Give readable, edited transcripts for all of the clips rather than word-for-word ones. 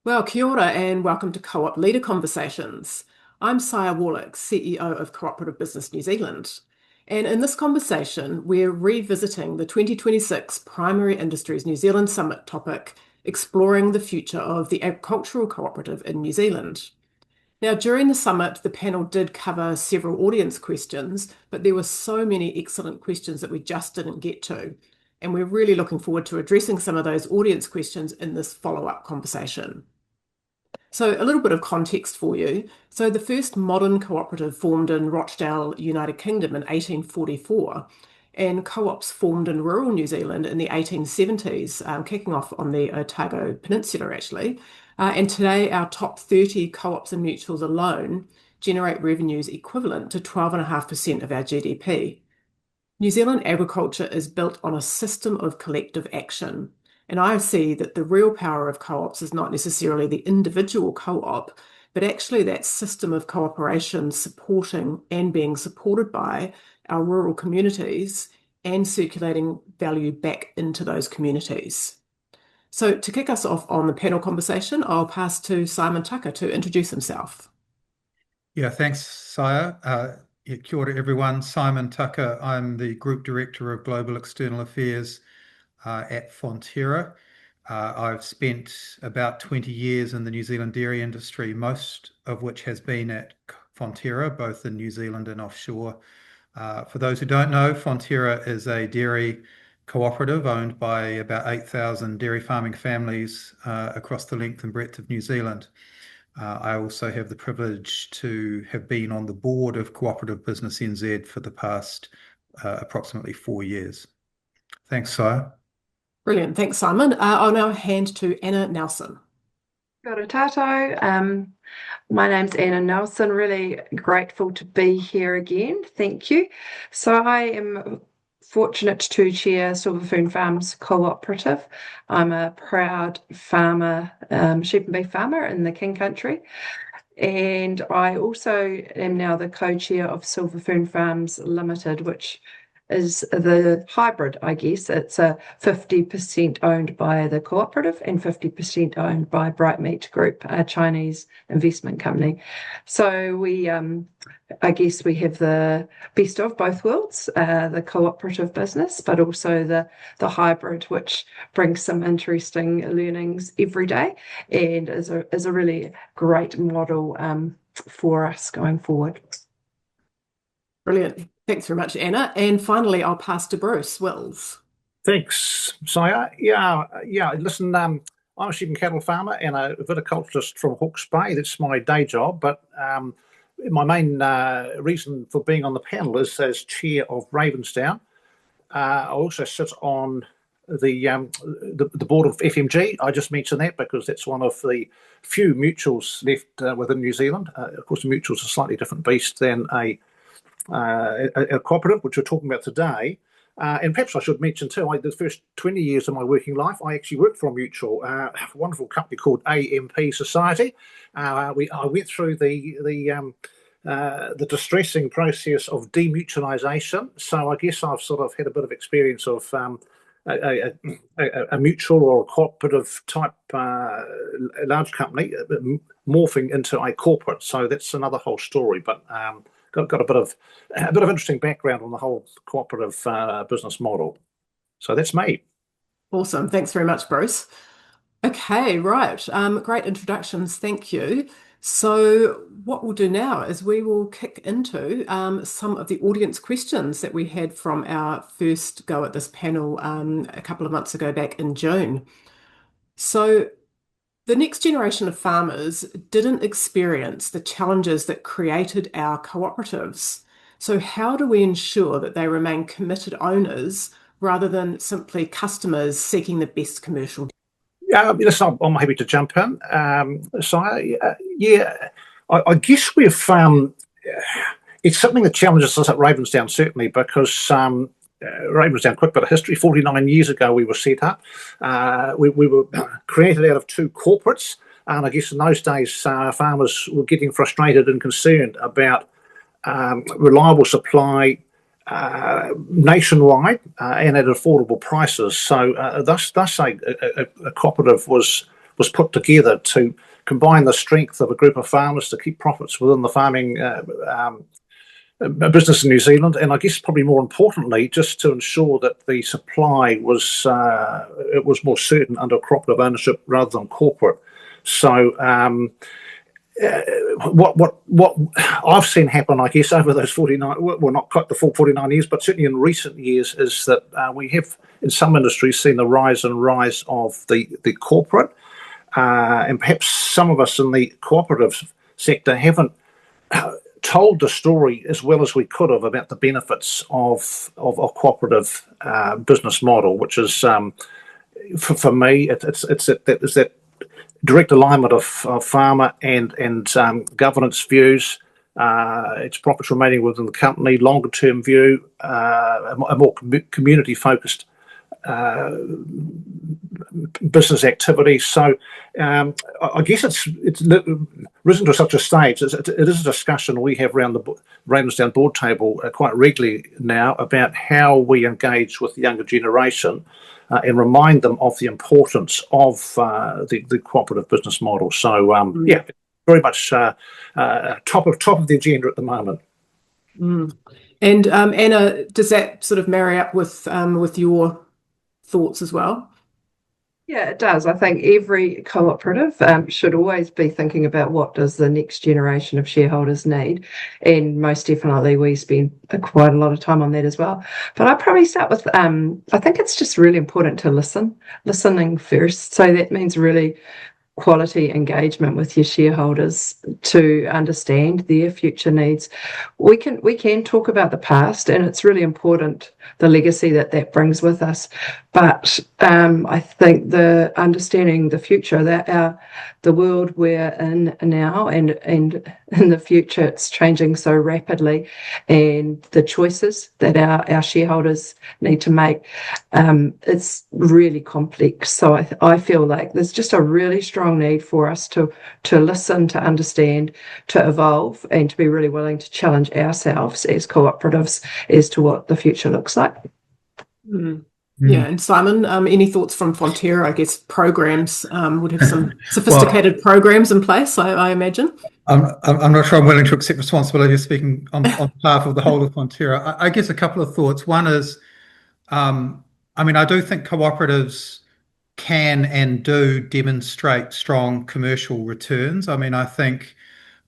Well, kia ora and welcome to Co-op Leader Conversations. I'm Saya Warlick, CEO of Cooperative Business New Zealand. And in this conversation, we're revisiting the 2026 Primary Industries New Zealand Summit topic, exploring the future of the agricultural cooperative in New Zealand. Now, during the summit, the panel did cover several audience questions, but there were so many excellent questions that we just didn't get to. And we're really looking forward to addressing some of those audience questions in this follow-up conversation. So a little bit of context for you. So the first modern cooperative formed in Rochdale, United Kingdom in 1844, and co-ops formed in rural New Zealand in the 1870s, kicking off on the Otago Peninsula actually. And today our top 30 co-ops and mutuals alone generate revenues equivalent to 12.5% of our GDP. New Zealand agriculture is built on a system of collective action. And I see that the real power of co-ops is not necessarily the individual co-op, but actually that system of cooperation supporting and being supported by our rural communities and circulating value back into those communities. So to kick us off on the panel conversation, I'll pass to Simon Tucker to introduce himself. Yeah, thanks, Saya. Kia ora, everyone. Simon Tucker. I'm the Group Director of Global External Affairs at Fonterra. I've spent about 20 years in the New Zealand dairy industry, most of which has been at Fonterra, both in New Zealand and offshore. For those who don't know, Fonterra is a dairy cooperative owned by about 8,000 dairy farming families across the length and breadth of New Zealand. I also have the privilege to have been on the board of Cooperative Business NZ for the past approximately 4 years. Thanks, Saya. Brilliant. Thanks, Simon. I'll now hand to Anna Nelson. Kia ora tātou. My name's Anna Nelson. Really grateful to be here again. Thank you. So I am fortunate to chair Silver Fern Farms Cooperative. I'm a proud farmer, sheep and beef farmer in the King Country. And I also am now the co-chair of Silver Fern Farms Limited, which is the hybrid, I guess. It's a 50% owned by the cooperative and 50% owned by Bright Meat Group, a Chinese investment company. So we, I guess we have the best of both worlds, the cooperative business, but also the hybrid, which brings some interesting learnings every day and is a really great model for us going forward. Brilliant. Thanks very much, Anna. And finally, I'll pass to Bruce Wills. Thanks, Saya. Yeah. Listen, I'm a sheep and cattle farmer and a viticulturist from Hawke's Bay. That's my day job. But my main reason for being on the panel is as chair of Ravensdown. I also sit on the board of FMG. I just mention that because that's one of the few mutuals left within New Zealand. Of course, the mutual's a slightly different beast than a cooperative, which we're talking about today. And perhaps I should mention too, the first 20 years of my working life, I actually worked for a mutual, a wonderful company called AMP Society. I went through the distressing process of demutualisation. So I guess I've sort of had a bit of experience of a mutual or a cooperative type large company morphing into a corporate. So that's another whole story. But got a bit of interesting background on the whole cooperative business model. So that's me. Awesome. Thanks very much, Bruce. Okay, right. Great introductions. Thank you. So what we'll do now is we will kick into some of the audience questions that we had from our first go at this panel a couple of months ago back in June. So the next generation of farmers didn't experience the challenges that created our cooperatives. So how do we ensure that they remain committed owners rather than simply customers seeking the best commercial? Listen, I'm happy to jump in. I guess we've it's something that challenges us at Ravensdown, certainly, because Ravensdown, quick bit of history, 49 years ago we were set up. We were created out of two corporates, and I guess in those days farmers were getting frustrated and concerned about reliable supply nationwide and at affordable prices. So thus a cooperative was was put together to combine the strength of a group of farmers to keep profits within the farming business in New Zealand, and I guess probably more importantly, just to ensure that the supply was it was more certain under cooperative ownership rather than corporate. So what I've seen happen, I guess, over those 49, well, not quite the full 49 years, but certainly in recent years, is that we have in some industries seen the rise of the corporate, and perhaps some of us in the cooperative sector haven't told the story as well as we could have about the benefits of a cooperative business model, which is for me it's that direct alignment of farmer and governance views, its profits remaining within the company, longer term view, a more community focused business activity. So I guess it's risen to such a stage. It is a discussion we have around the Ravensdown board table quite regularly now about how we engage with the younger generation and remind them of the importance of the cooperative business model. So yeah, very much top of the agenda at the moment. And Anna, does that sort of marry up with your thoughts as well? Yeah, it does. I think every cooperative should always be thinking about what does the next generation of shareholders need, and most definitely we spend quite a lot of time on that as well. But I'd probably start with I think it's just really important to listening first. So that means really quality engagement with your shareholders to understand their future needs. We can talk about the past, and it's really important, the legacy that brings with us. But I think the understanding the future, that the world we're in now and in the future, it's changing so rapidly, and the choices that our shareholders need to make, it's really complex. So I feel like there's just a really strong need for us to listen, to understand, to evolve, and to be really willing to challenge ourselves as cooperatives as to what the future looks like. Yeah, and Simon, any thoughts from Fonterra? I guess programs would have some sophisticated programs in place, I imagine. I'm not sure I'm willing to accept responsibility of speaking on behalf of the whole of Fonterra. I guess a couple of thoughts. One is, I mean, I do think cooperatives can and do demonstrate strong commercial returns. I mean, I think,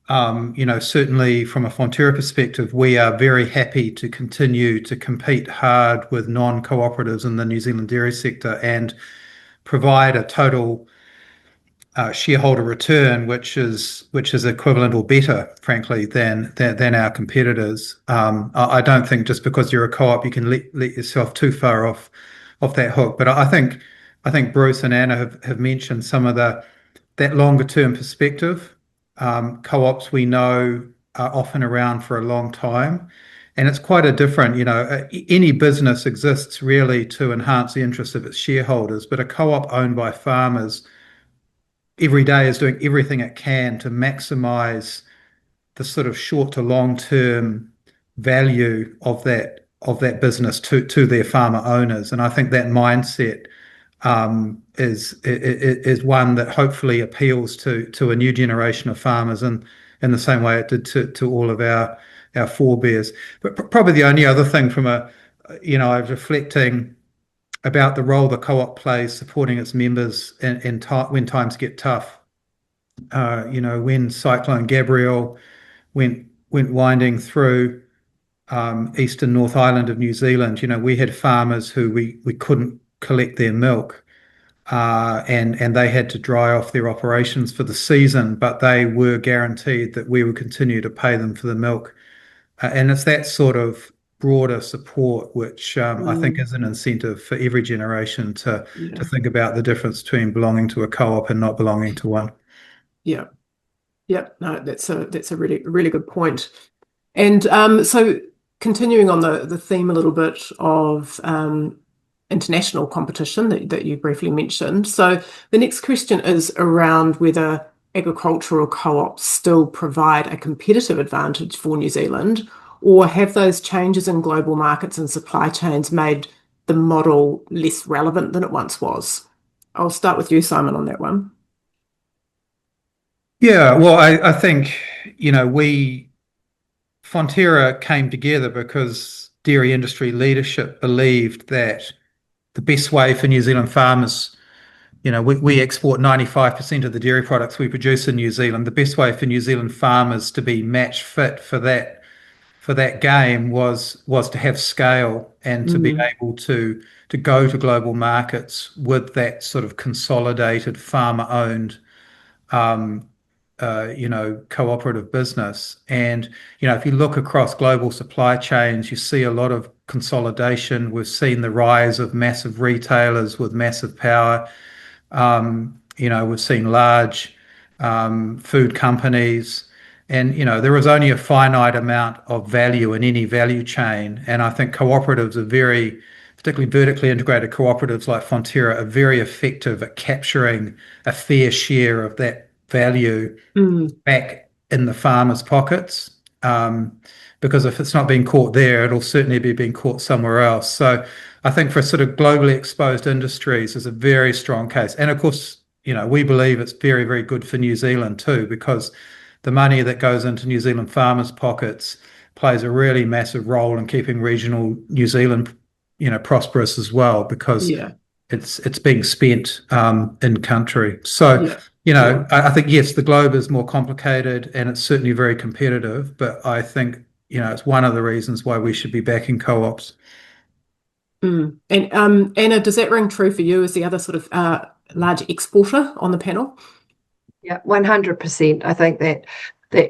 certainly from a Fonterra perspective, we are very happy to continue to compete hard with non-cooperatives in the New Zealand dairy sector and provide a total shareholder return, which is equivalent or better, frankly, than our competitors. I don't think just because you're a co-op you can let yourself too far off that hook. But I think Bruce and Anna have mentioned some of that longer term perspective. Co-ops, we know, are often around for a long time, and it's quite a different, any business exists really to enhance the interests of its shareholders, but a co-op owned by farmers every day is doing everything it can to maximize the sort of short to long term value of that business to their farmer owners. And I think that mindset is one that hopefully appeals to a new generation of farmers in the same way it did to all of our forebears. But probably the only other thing from I'm reflecting about the role the co-op plays supporting its members when times get tough. When Cyclone Gabrielle went winding through eastern North Island of New Zealand, we had farmers who we couldn't collect their milk, and they had to dry off their operations for the season, but they were guaranteed that we would continue to pay them for the milk. And it's that sort of broader support which I think is an incentive for every generation to think about the difference between belonging to a co-op and not belonging to one. Yeah. No, that's a really, really good point. And so continuing on the theme a little bit of international competition that you briefly mentioned. So the next question is around whether agricultural co-ops still provide a competitive advantage for New Zealand, or have those changes in global markets and supply chains made the model less relevant than it once was? I'll start with you, Simon, on that one. Yeah, well, I think, Fonterra came together because dairy industry leadership believed that the best way for New Zealand farmers, we export 95% of the dairy products we produce in New Zealand. The best way for New Zealand farmers to be match fit for that game was to have scale and to be Mm, able to go to global markets with that sort of consolidated farmer-owned cooperative business. And, if you look across global supply chains, you see a lot of consolidation. We've seen the rise of massive retailers with massive power. We've seen large food companies. And, there is only a finite amount of value in any value chain. And I think cooperatives are particularly vertically integrated cooperatives like Fonterra, are very effective at capturing a fair share of that value mm, back in the farmers' pockets. Because if it's not being caught there, it'll certainly be being caught somewhere else. So I think for sort of globally exposed industries, there's a very strong case. And of course, we believe it's very, very good for New Zealand too, because the money that goes into New Zealand farmers' pockets plays a really massive role in keeping regional New Zealand, prosperous as well, because yeah, it's being spent in country. So, yeah, yeah. I think yes, the globe is more complicated and it's certainly very competitive, but I think, it's one of the reasons why we should be backing co-ops. Mm. And Anna, does that ring true for you as the other sort of large exporter on the panel? Yeah, 100%. I think that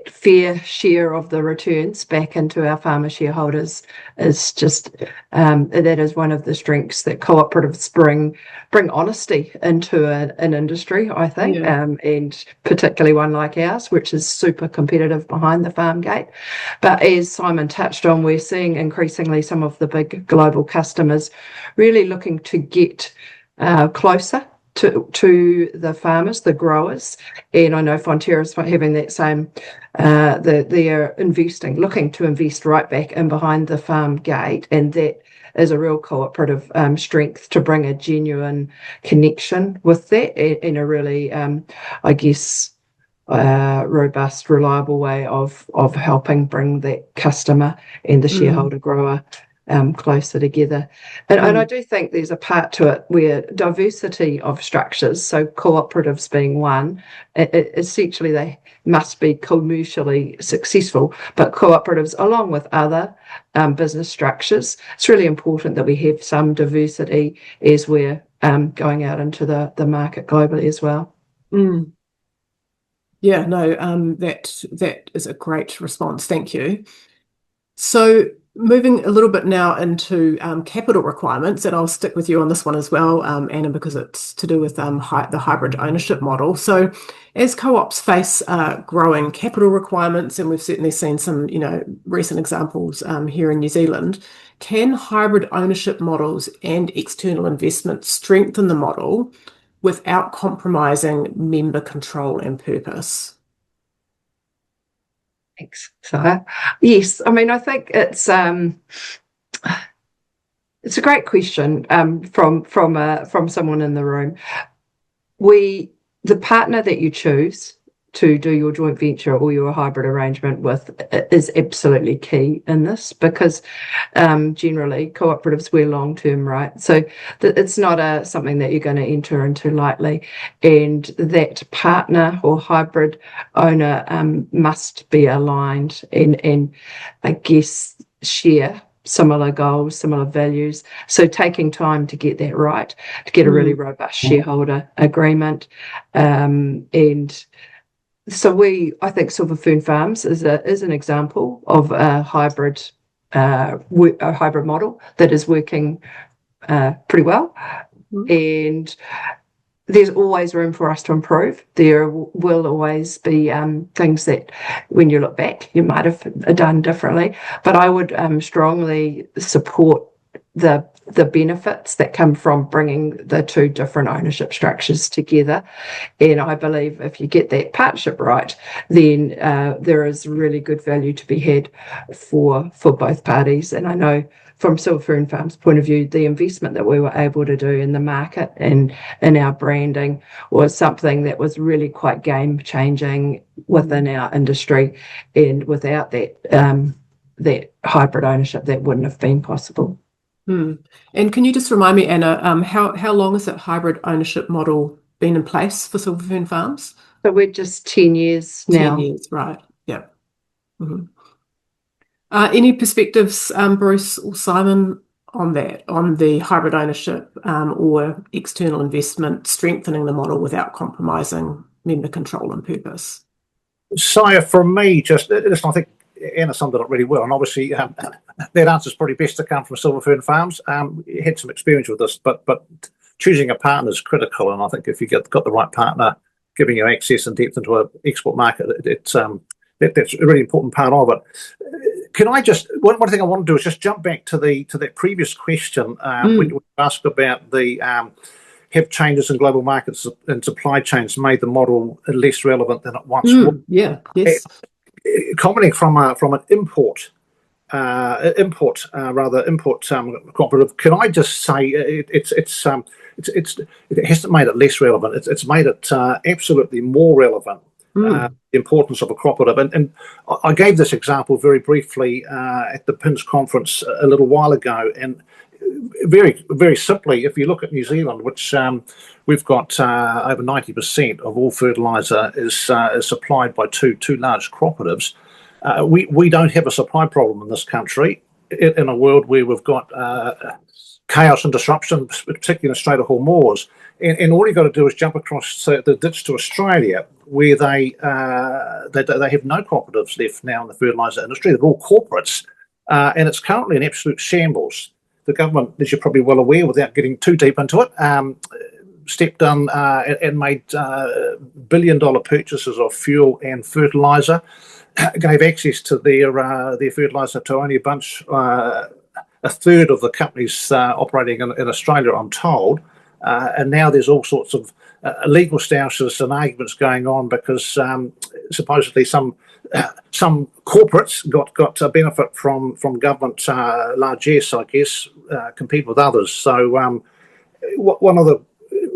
fair share of the returns back into our farmer shareholders is just that is one of the strengths that cooperatives bring honesty into an industry, I think, Yeah. and particularly one like ours, which is super competitive behind the farm gate. But as Simon touched on, we're seeing increasingly some of the big global customers really looking to get closer to the farmers, the growers, and I know Fonterra is having that same. They are looking to invest right back in behind the farm gate, and that is a real cooperative strength to bring a genuine connection with that in a really, I guess, robust, reliable way of helping bring that customer and the Mm, shareholder grower closer together. And I mm, do think there's a part to it where diversity of structures, so cooperatives being one, essentially they must be commercially successful, but cooperatives, along with other business structures, it's really important that we have some diversity as we're going out into the market globally as well. mm. Yeah, no, that is a great response. Thank you. So moving a little bit now into capital requirements, and I'll stick with you on this one as well, Anna, because it's to do with the hybrid ownership model. So as co-ops face growing capital requirements, and we've certainly seen some, recent examples here in New Zealand, can hybrid ownership models and external investment strengthen the model without compromising member control and purpose? Thanks. So, yes, I mean, I think it's a great question from someone in the room. The partner that you choose to do your joint venture or your hybrid arrangement with is absolutely key in this, because generally cooperatives we're long term, right? So it's not something that you're going to enter into lightly, and that partner or hybrid owner must be aligned and I guess share similar goals, similar values. So taking time to get that right, to get a really Mm, robust shareholder agreement. And so I think Silver Fern Farms is an example of a hybrid model that is working pretty well. mm, And there's always room for us to improve. There will always be things that, when you look back, you might have done differently. But I would strongly support the the benefits that come from bringing the two different ownership structures together. And I believe if you get that partnership right, then there is really good value to be had for both parties. And I know from Silver Fern Farm's point of view, the investment that we were able to do in the market and in our branding was something that was really quite game changing within our industry. And without that, that hybrid ownership, that wouldn't have been possible. And can you just remind me, Anna, how long has that hybrid ownership model been in place for Silver Fern Farms? So we're just 10 years now. 10 years, right. Yeah. Any perspectives, Bruce or Simon, on that, on the hybrid ownership or external investment, strengthening the model without compromising member control and purpose? So for me, listen, I think Anna summed it up really well, and obviously that answer is probably best to come from Silver Fern Farms. Had some experience with this, but choosing a partner is critical, and I think if you got the right partner giving you access and depth into an export market, that's a really important part of it. Can I just one thing I want to do is just jump back to that previous question when you asked about have changes in global markets and supply chains made the model less relevant than it once was? Yeah. Yes. Commenting from an import cooperative, can I just say it hasn't made it less relevant. It's made it absolutely more relevant. The importance of a cooperative, and I gave this example very briefly at the PINS conference a little while ago, and very, very simply, if you look at New Zealand, which we've got over 90% of all fertiliser is supplied by two large cooperatives. We don't have a supply problem in this country in a world where we've got chaos and disruption, particularly in the Strait of Hormuz. And all you've got to do is jump across the ditch to Australia, where they have no cooperatives left now in the fertiliser industry. They're all corporates, and it's currently in absolute shambles. The government, as you're probably well aware, without getting too deep into it, stepped in and made billion-dollar purchases of fuel and fertiliser, gave access to their fertiliser to only a third of the companies operating in Australia, I'm told. And now there's all sorts of legal stouses and arguments going on because supposedly some corporates got a benefit from government largesse, I guess, compete with others. So one of the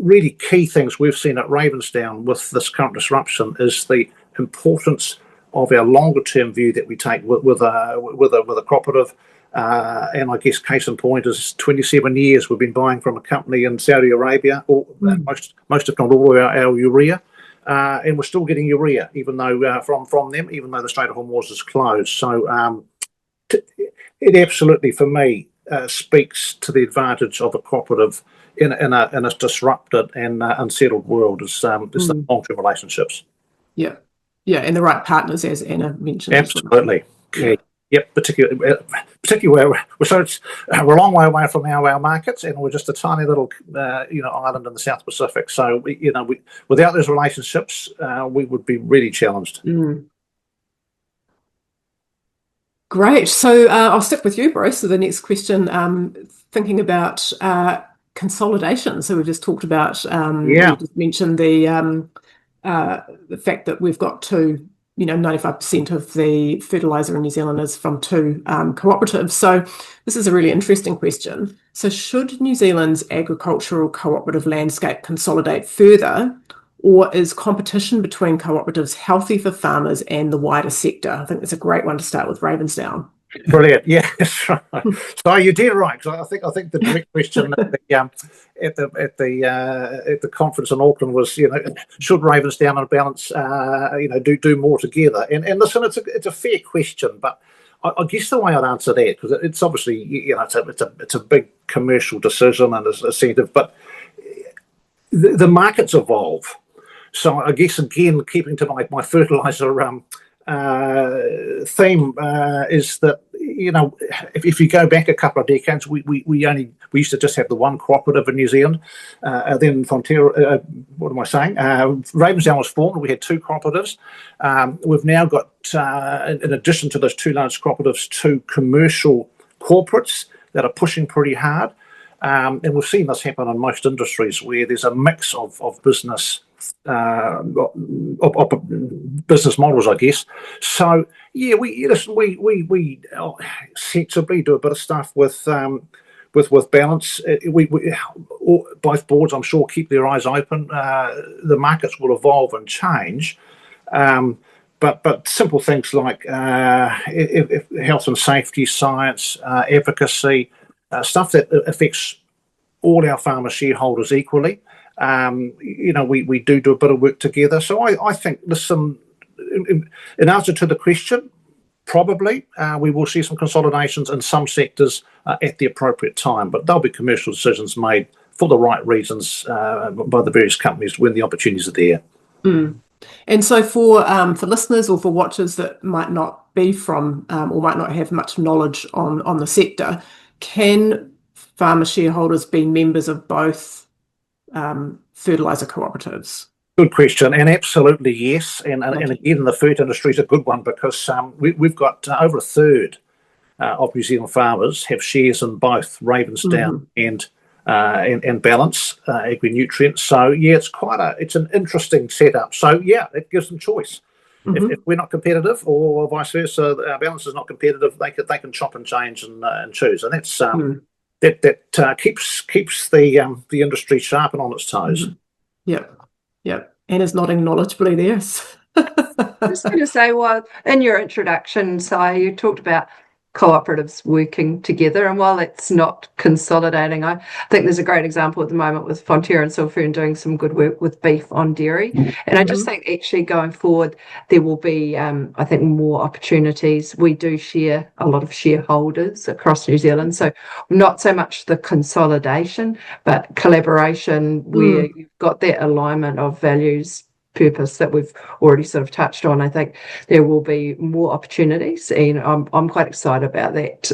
really key things we've seen at Ravensdown with this current disruption is the importance of our longer term view that we take with a cooperative. And I guess case in point is 27 years we've been buying from a company in Saudi Arabia, or most if not all of our urea, and we're still getting urea even though from them, even though the Strait of Hormuz is closed. So it absolutely, for me, speaks to the advantage of a cooperative in a disrupted and unsettled world is the long-term relationships. Yeah, and the right partners, as Anna mentioned. Absolutely. Well. Yep, particularly where we're a long way away from our markets, and we're just a tiny little island in the South Pacific. So without those relationships, we would be really challenged. Great. So I'll stick with you, Bruce. So the next question, thinking about consolidation. So we've just talked about. You just mentioned the fact that we've got two. 95% of the fertiliser in New Zealand is from two cooperatives. So this is a really interesting question. So should New Zealand's agricultural cooperative landscape consolidate further, or is competition between cooperatives healthy for farmers and the wider sector? I think it's a great one to start with Ravensdown. Brilliant. Yeah, that's right. So you did right, because I think the direct question at the conference in Auckland was, should Ravensdown and Balance, do more together? And listen, it's a fair question, but I guess the way I'd answer that, because it's obviously it's a big commercial decision and it's incentive, but the markets evolve. So I guess again, keeping to my fertiliser theme is that if you go back a couple of decades, we used to just have the one cooperative in New Zealand. Then Fonterra, Ravensdown was formed. We had two cooperatives. We've now got, in addition to those two large cooperatives, two commercial corporates that are pushing pretty hard. And we've seen this happen in most industries where there's a mix of business business models, I guess. So yeah, we sensibly do a bit of stuff with balance. Both boards, I'm sure, keep their eyes open. The markets will evolve and change. But simple things like health and safety, science, advocacy, stuff that affects all our farmer shareholders equally. We do a bit of work together. So I think there's some, in answer to the question, probably we will see some consolidations in some sectors at the appropriate time, but there'll be commercial decisions made for the right reasons by the various companies when the opportunities are there. Mm. And so for listeners or for watchers that might not be from or might not have much knowledge on the sector, can farmer shareholders be members of both fertiliser cooperatives? Good question, and absolutely yes. And again, the food industry is a good one because we've got over a third of New Zealand farmers have shares in both Ravensdown and Balance Agri-Nutrients. So yeah, it's an interesting setup. So yeah, it gives them choice. If we're not competitive, or vice versa, Balance is not competitive, they can chop and change and choose, and that's that keeps the industry sharp and on its toes. Yep. Anna's nodding knowledgeably there. I was going to say, well, in your introduction, Si, you talked about cooperatives working together, and while it's not consolidating, I think there's a great example at the moment with Fonterra and Fern doing some good work with beef on dairy, and I just think actually going forward there will be I think more opportunities. We do share a lot of shareholders across New Zealand, so not so much the consolidation but collaboration where you've got that alignment of values, purpose that we've already sort of touched on. I think there will be more opportunities, and I'm quite excited about that.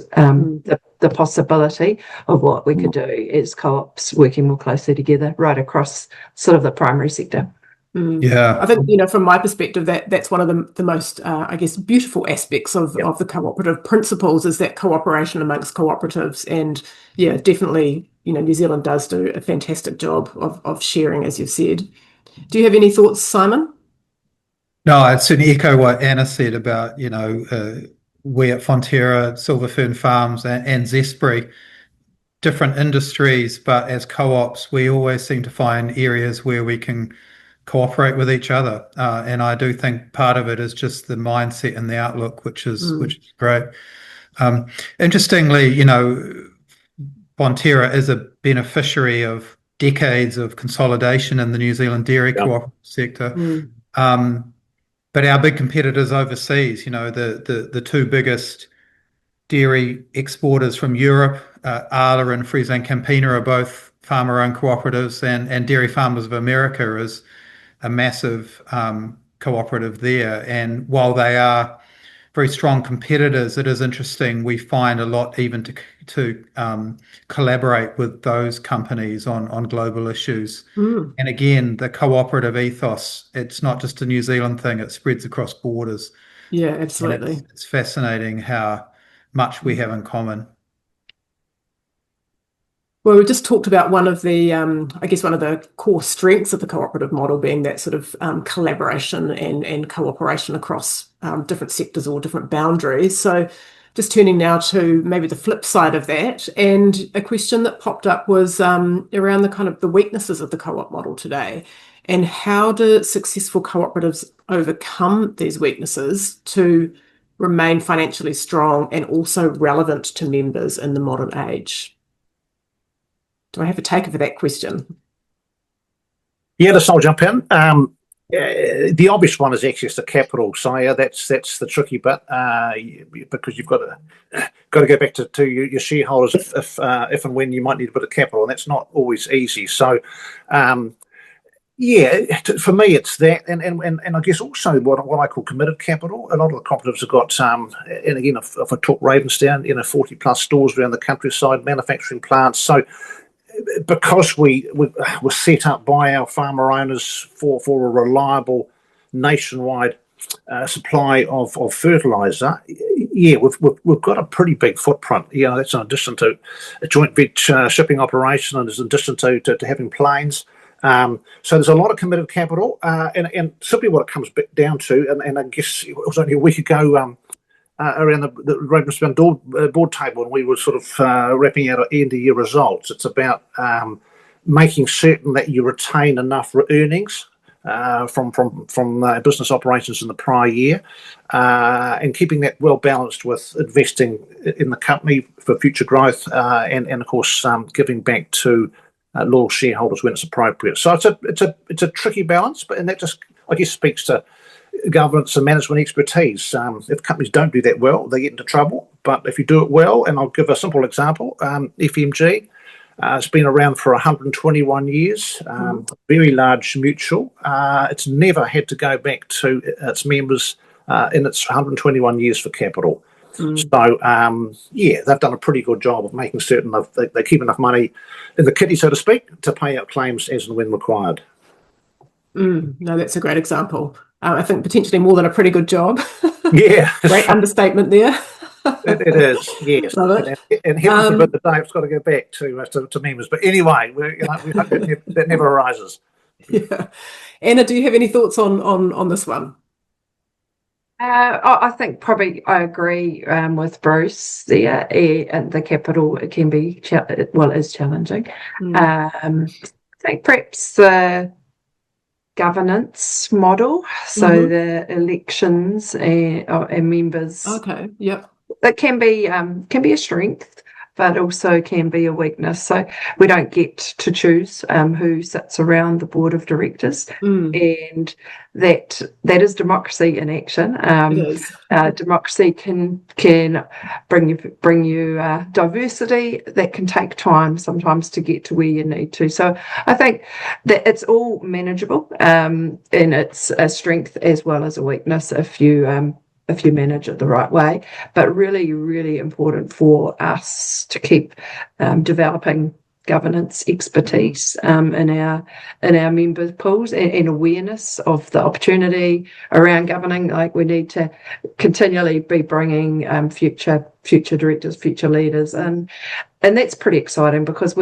The possibility of what we could do is co-ops working more closely together right across sort of the primary sector. Yeah, I think from my perspective that's one of the most I guess beautiful aspects of the cooperative principles is that cooperation amongst cooperatives, and yeah, definitely New Zealand does do a fantastic job of sharing, as you've said. Do you have any thoughts, Simon? no, I'd certainly echo what Anna said about, we at Fonterra, Silver Fern Farms and Zespri, different industries, but as co-ops, we always seem to find areas where we can cooperate with each other. And I do think part of it is just the mindset and the outlook, which is great. Interestingly, Fonterra is a beneficiary of decades of consolidation in the New Zealand dairy cooperative sector. But our big competitors overseas, the two biggest dairy exporters from Europe, Arla and Friesland Campina, are both farmer-owned cooperatives, and Dairy Farmers of America is a massive cooperative there. And while they are very strong competitors, it is interesting. We find a lot even to collaborate with those companies on global issues. And again, the cooperative ethos, it's not just a New Zealand thing, it spreads across borders. Yeah, absolutely. It's fascinating how much we have in common. Well, we just talked about one of the, I guess, one of the core strengths of the cooperative model being that sort of collaboration and cooperation across different sectors or different boundaries. So just turning now to maybe the flip side of that, and a question that popped up was around the kind of the weaknesses of the co-op model today, and how do successful cooperatives overcome these weaknesses to remain financially strong and also relevant to members in the modern age? Do I have a taker for that question? Yeah, I'll jump in. The obvious one is access to capital. So that's the tricky bit because you've got to go back to your shareholders if and when you might need a bit of capital, and that's not always easy. So for me it's that, and I guess also what I call committed capital. A lot of the cooperatives have got and again if I talk Ravensdown, 40 plus stores around the countryside, manufacturing plants. So because we were set up by our farmer owners for a reliable nationwide supply of fertiliser, yeah, we've got a pretty big footprint. That's in addition to a joint venture shipping operation, and in addition to having planes. So there's a lot of committed capital, and simply what it comes back down to, and I guess it was only a week ago around the Ravensdown board table, and we were sort of wrapping out our end of year results. It's about making certain that you retain enough earnings from business operations in the prior year, and keeping that well balanced with investing in the company for future growth, and of course giving back to loyal shareholders when it's appropriate. So it's a tricky balance, and that just, I guess, speaks to governance and management expertise. If companies don't do that well, they get into trouble. But if you do it well, and I'll give a simple example, FMG. It's been around for 121 years, very large mutual. It's never had to go back to its members in its 121 years for capital. So, yeah, they've done a pretty good job of making certain they keep enough money in the kitty, so to speak, to pay out claims as and when required. No, that's a great example. I think potentially more than a pretty good job. Yeah. Great understatement there. It is, yes. Love it. And heaven forbid the day it's got to go back to members. But anyway, we hope that never arises. Yeah. Anna, do you have any thoughts on this one? I think probably I agree with Bruce there. And the capital, it can be, is challenging. I think perhaps the governance model, so the elections and members. Okay, yep. That can be a strength, but also can be a weakness. So we don't get to choose who sits around the board of directors, and that is democracy in action. It is. Democracy can bring you diversity that can take time sometimes to get to where you need to. So I think that it's all manageable, and it's a strength as well as a weakness if you manage it the right way, but really, really important for us to keep developing governance expertise in our member pools, and awareness of the opportunity around governing. Like, we need to continually be bringing future directors, future leaders, and that's pretty exciting, because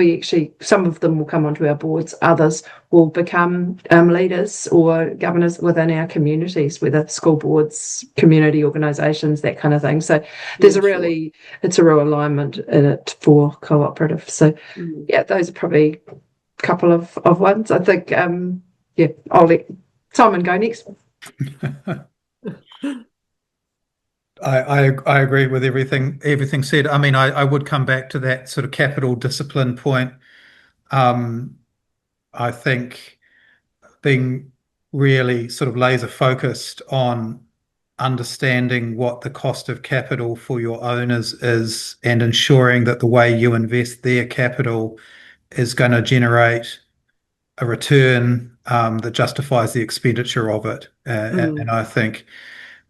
some of them will come onto our boards, others will become leaders or governors within our communities, whether school boards, community organisations, that kind of thing. So there's it's a real alignment in it for cooperatives. So yeah, those are probably a couple of ones. I think, I'll let Simon go next. I agree with everything said. I mean, I would come back to that sort of capital discipline point. I think being really sort of laser focused on understanding what the cost of capital for your owners is, and ensuring that the way you invest their capital is going to generate a return that justifies the expenditure of it. And I think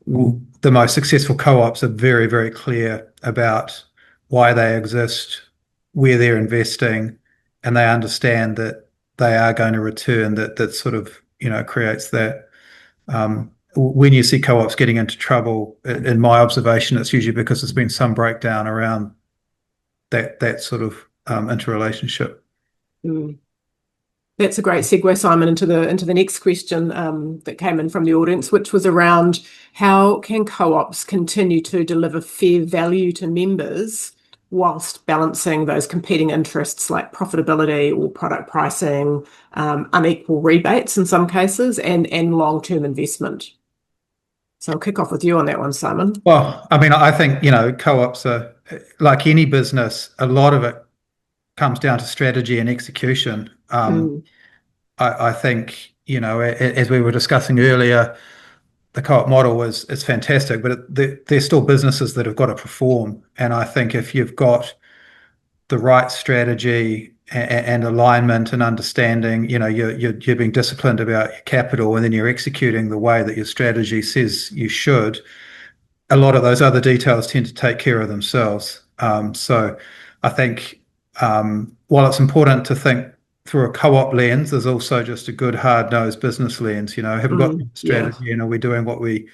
the most successful co-ops are very, very clear about why they exist, where they're investing, and they understand that they are going to return that sort of, creates that. When you see co-ops getting into trouble, in my observation, it's usually because there's been some breakdown around that sort of interrelationship. That's a great segue, Simon, into the next question that came in from the audience, which was around how can co-ops continue to deliver fair value to members whilst balancing those competing interests like profitability or product pricing, unequal rebates in some cases, and long-term investment. So I'll kick off with you on that one, Simon. Well, I mean, I think, co-ops are, like any business, a lot of it comes down to strategy and execution. I think, as we were discussing earlier, the co-op model is fantastic, but they're still businesses that have got to perform. And I think if you've got the right strategy and alignment and understanding, you're being disciplined about your capital, and then you're executing the way that your strategy says you should, a lot of those other details tend to take care of themselves. So I think while it's important to think through a co-op lens, there's also just a good hard-nosed business lens. Have we got the Yeah. strategy, and are we doing what we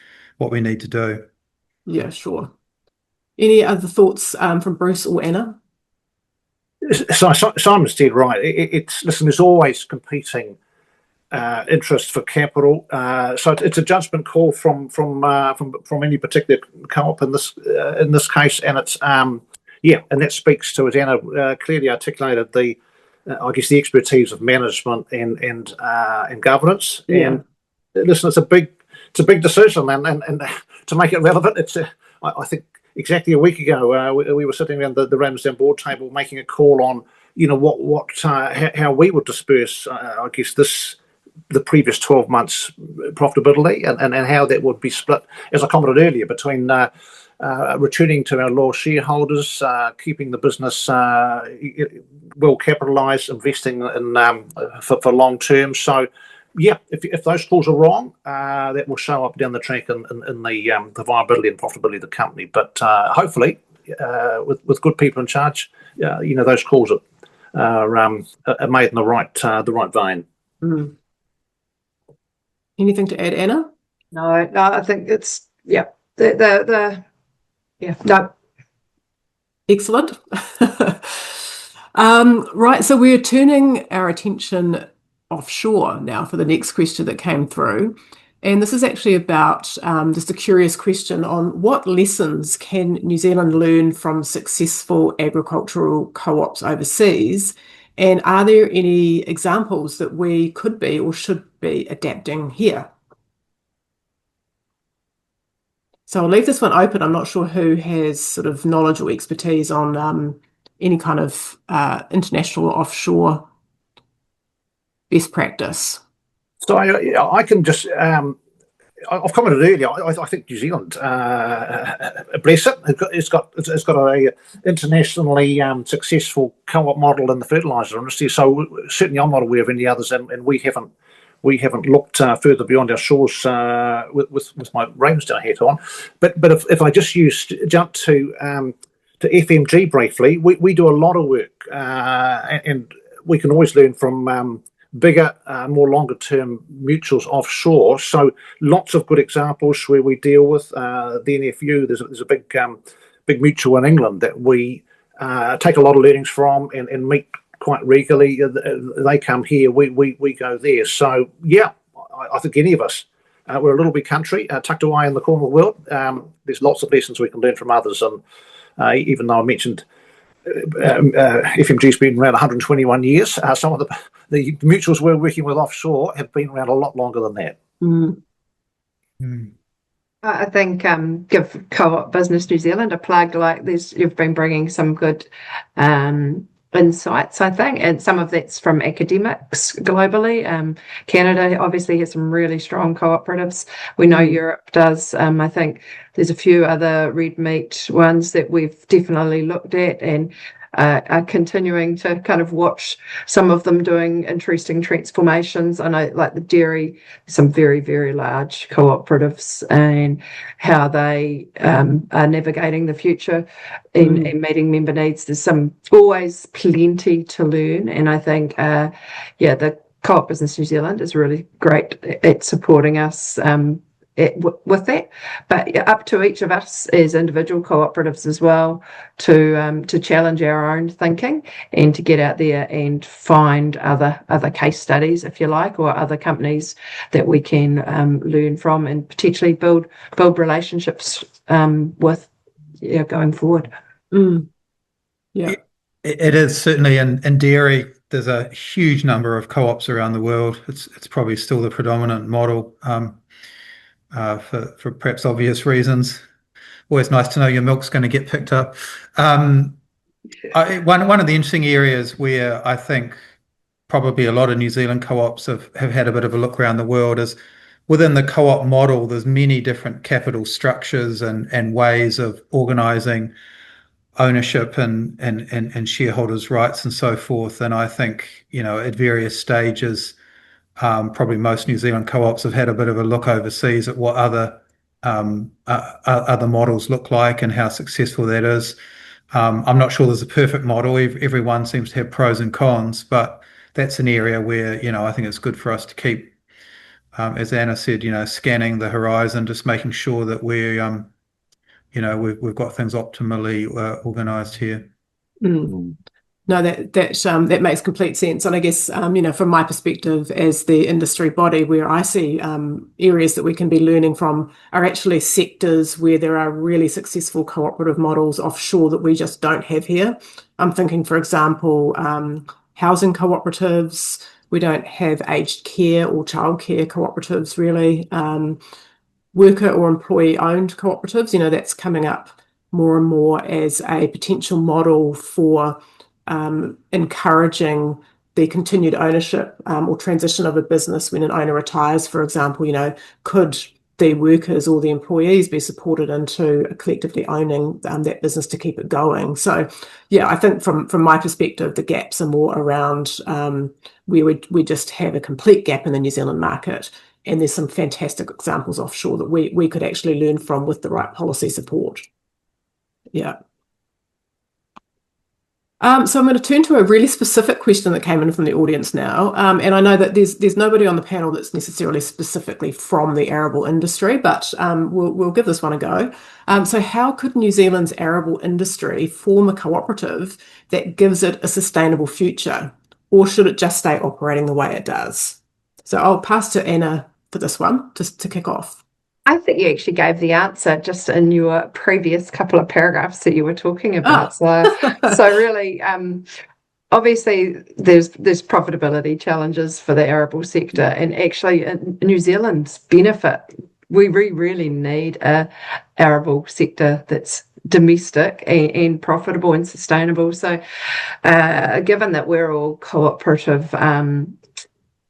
need to do? Yeah, sure. Any other thoughts from Bruce or Anna? So Simon's dead right. Listen, there's always competing interest for capital. So it's a judgment call from any particular co-op in this case, and it's and that speaks to, as Anna clearly articulated, the I guess the expertise of management and governance. Yeah. And listen, it's a big decision, and to make it relevant, I think exactly a week ago we were sitting around the Ravensdown board table making a call on how we would disperse I guess the previous 12 months profitability, and how that would be split, as I commented earlier, between returning to our loyal shareholders, keeping the business well capitalised, investing in for long term. So, yeah, if those calls are wrong, that will show up down the track in the viability and profitability of the company. But hopefully, with good people in charge, those calls are made in the right vein. Mm. Anything to add, Anna? No, I think it's no. Excellent. Right, so we're turning our attention offshore now for the next question that came through. And this is actually about just a curious question on what lessons can New Zealand learn from successful agricultural co-ops overseas? And are there any examples that we could be or should be adapting here? So I'll leave this one open. I'm not sure who has sort of knowledge or expertise on any kind of international offshore best practice. So I can just I've commented earlier. I think New Zealand, bless it, it's got a internationally successful co-op model in the fertiliser industry. So certainly, I'm not aware of any others, and we haven't looked further beyond our shores with my Ravensdown hat on. But if I just jump to FMG briefly, we do a lot of work, and we can always learn from bigger, more longer term mutuals offshore. So lots of good examples where we deal with the NFU. There's a big mutual in England that we take a lot of learnings from and meet quite regularly. They come here, we go there. So yeah, I think any of us, we're a little big country tucked away in the corner of the world. There's lots of lessons we can learn from others, and even though I mentioned FMG's been around 121 years. Some of the mutuals we're working with offshore have been around a lot longer than that. Mm. Mm. I think give Co-op Business New Zealand a plug. Like this, you've been bringing some good insights, I think, and some of that's from academics globally. Canada obviously has some really strong cooperatives. We know Europe does. I think there's a few other red meat ones that we've definitely looked at and are continuing to kind of watch some of them doing interesting transformations. I know, like the dairy, some very, very large cooperatives and how they are navigating the future and meeting member needs. There's always plenty to learn, and I think, the Co-op Business New Zealand is really great at supporting us with that, but up to each of us as individual cooperatives as well to challenge our own thinking and to get out there and find other case studies, if you like, or other companies that we can learn from and potentially build relationships with going forward. Yeah, it is certainly in dairy. There's a huge number of co-ops around the world. It's probably still the predominant model. For perhaps obvious reasons. Always nice to know your milk's going to get picked up. One of the interesting areas where I think probably a lot of New Zealand co-ops have had a bit of a look around the world is within the co-op model. There's many different capital structures and ways of organising ownership and shareholders' rights and so forth. And I think at various stages, probably most New Zealand co-ops have had a bit of a look overseas at what other models look like and how successful that is. I'm not sure there's a perfect model. Everyone seems to have pros and cons, but that's an area where, I think it's good for us to keep, as Anna said, scanning the horizon, just making sure that we've got things optimally organised here. Mm. No, that makes complete sense. And I guess, from my perspective as the industry body, where I see areas that we can be learning from are actually sectors where there are really successful cooperative models offshore that we just don't have here. I'm thinking, for example, housing cooperatives. We don't have aged care or childcare cooperatives really. Worker or employee owned cooperatives, that's coming up more and more as a potential model for encouraging the continued ownership or transition of a business when an owner retires, for example. Could the workers or the employees be supported into collectively owning that business to keep it going? So, yeah, I think from my perspective, the gaps are more around where we just have a complete gap in the New Zealand market. And there's some fantastic examples offshore that we could actually learn from with the right policy support. Yeah. So I'm going to turn to a really specific question that came in from the audience now. And I know that there's nobody on the panel that's necessarily specifically from the arable industry, but we'll give this one a go. So how could New Zealand's arable industry form a cooperative that gives it a sustainable future? Or should it just stay operating the way it does? So I'll pass to Anna for this one, just to kick off. I think you actually gave the answer just in your previous couple of paragraphs that you were talking about. So really, obviously, there's profitability challenges for the arable sector, and actually, in New Zealand's benefit, we really need a arable sector that's domestic and profitable and sustainable. So, given that we're all cooperative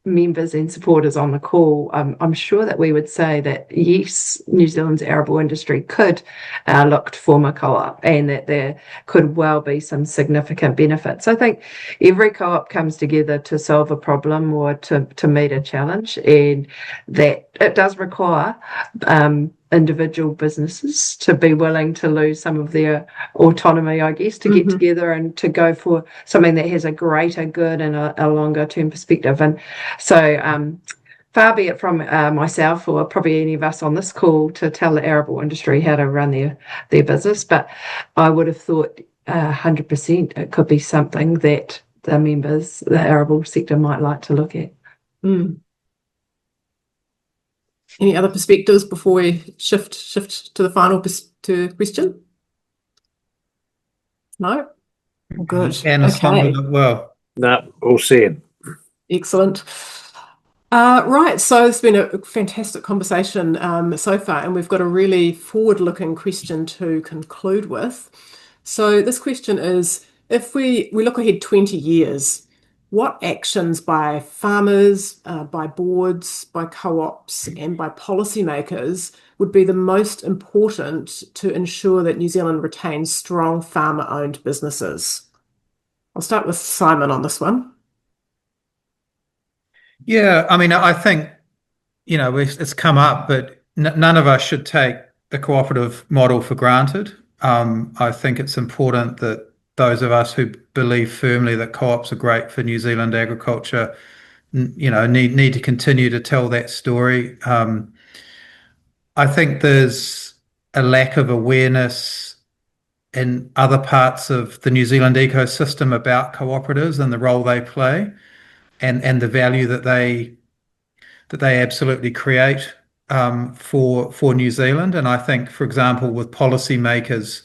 members and supporters on the call, I'm sure that we would say that yes, New Zealand's arable industry could look to form a co-op, and that there could well be some significant benefits. I think every co-op comes together to solve a problem or to meet a challenge, and that it does require individual businesses to be willing to lose some of their autonomy, I guess, to get together and to go for something that has a greater good and a longer term perspective. And so far be it from myself or probably any of us on this call to tell the arable industry how to run their business, but I would have thought 100% it could be something that the members, the arable sector, might like to look at. Any other perspectives before we shift to the final question? No? Good. Anna summed it well. No, all said. Excellent. Right, so it's been a fantastic conversation so far, and we've got a really forward-looking question to conclude with. So this question is, if we look ahead 20 years, what actions by farmers, by boards, by co-ops, and by policymakers would be the most important to ensure that New Zealand retains strong farmer-owned businesses? I'll start with Simon on this one. Yeah, I mean, I think, it's come up, but none of us should take the cooperative model for granted. I think it's important that those of us who believe firmly that co-ops are great for New Zealand agriculture, need to continue to tell that story. I think there's a lack of awareness in other parts of the New Zealand ecosystem about cooperatives and the role they play, and the value that they absolutely create for New Zealand. And I think, for example, with policymakers,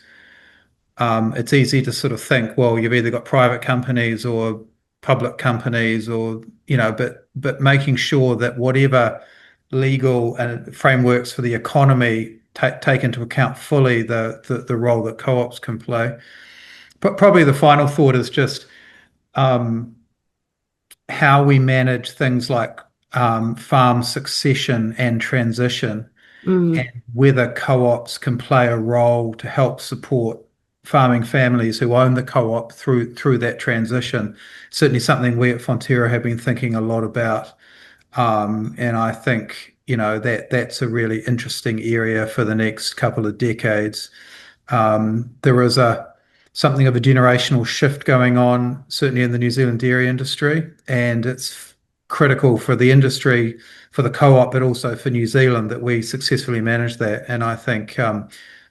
it's easy to sort of think, well, you've either got private companies or public companies, or but making sure that whatever legal and frameworks for the economy take into account fully the role that co-ops can play. But probably the final thought is just how we manage things like farm succession and transition, and whether co-ops can play a role to help support farming families who own the co-op through that transition. Certainly something we at Fonterra have been thinking a lot about, and I think that's a really interesting area for the next couple of decades. There is a something of a generational shift going on, certainly in the New Zealand dairy industry, and it's critical for the industry, for the co-op, but also for New Zealand that we successfully manage that. And I think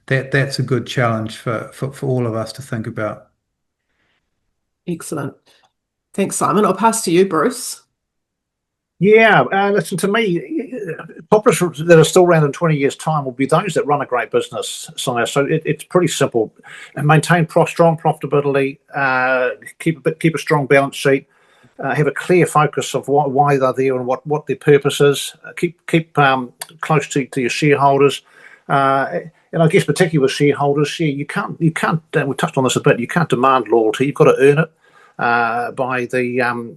that's a good challenge for all of us to think about. Excellent. Thanks, Simon. I'll pass to you, Bruce. Yeah, listen, to me, cooperatives that are still around in 20 years' time will be those that run a great business, Sire. So it's pretty simple. Maintain strong profitability, keep a strong balance sheet, have a clear focus of why they're there and what their purpose is. Keep close to your shareholders. And I guess particularly with shareholders, you can't. We touched on this a bit. You can't demand loyalty. You've got to earn it by the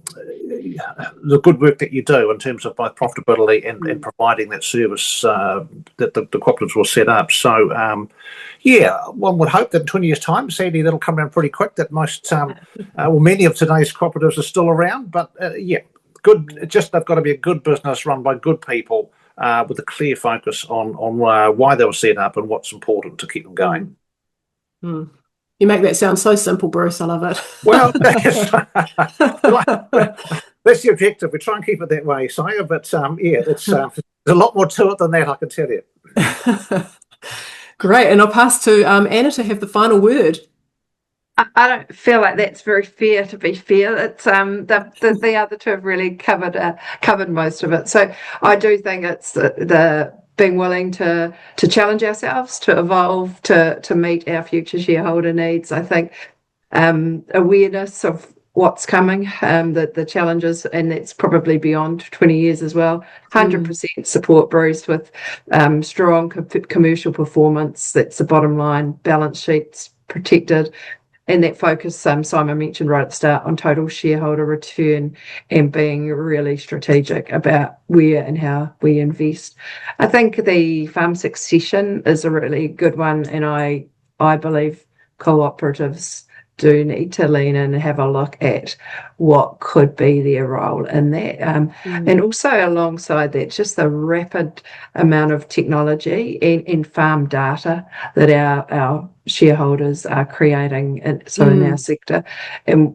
good work that you do in terms of both profitability and providing that service that the cooperatives will set up. So, one would hope that in 20 years' time, Sandy, that'll come around pretty quick. That many of today's cooperatives are still around. But good. They've got to be a good business run by good people with a clear focus on why they were set up and what's important to keep them going. Mm. You make that sound so simple, Bruce. I love it. Well, that's the objective. We try and keep it that way, Sire. But there's a lot more to it than that, I can tell you. Great. And I'll pass to Anna to have the final word. I don't feel like that's very fair, to be fair. It's the other two have really covered most of it. So I do think it's the being willing to challenge ourselves, to evolve, to meet our future shareholder needs. I think awareness of what's coming, the challenges, and that's probably beyond 20 years as well. 100% support Bruce with strong commercial performance. That's the bottom line. Balance sheets protected. And that focus, Simon mentioned right at the start, on total shareholder return and being really strategic about where and how we invest. I think the farm succession is a really good one, and I believe cooperatives do need to lean in and have a look at what could be their role in that. And also alongside that, just the rapid amount of technology and farm data that our shareholders are creating in our sector, and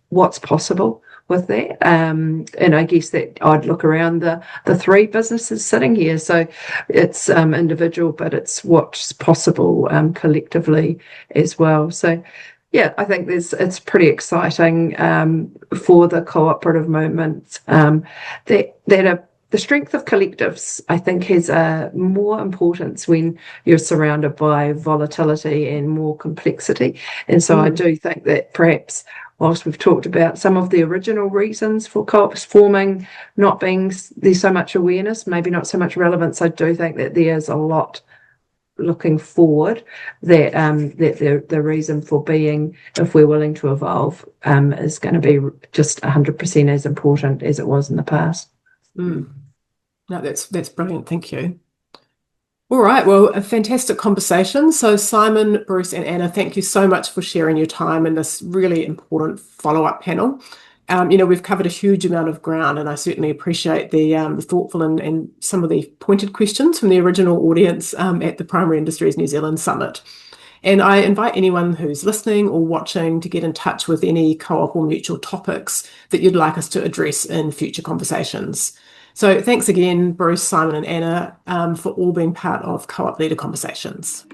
what's possible with that. And I guess that I'd look around the three businesses sitting here. So it's individual, but it's what's possible collectively as well. So I think it's pretty exciting for the cooperative movement. The strength of collectives, I think, has more importance when you're surrounded by volatility and more complexity. And so I do think that perhaps, whilst we've talked about some of the original reasons for co-ops forming, not being there's so much awareness, maybe not so much relevance, I do think that there's a lot looking forward that the reason for being, if we're willing to evolve, is going to be just 100% as important as it was in the past. No, that's brilliant. Thank you. All right. Well, a fantastic conversation. So Simon, Bruce, and Anna, thank you so much for sharing your time in this really important follow-up panel. We've covered a huge amount of ground, and I certainly appreciate the thoughtful and some of the pointed questions from the original audience at the Primary Industries New Zealand Summit. And I invite anyone who's listening or watching to get in touch with any co-op or mutual topics that you'd like us to address in future conversations. So thanks again, Bruce, Simon, and Anna, for all being part of Co-op Leader Conversations.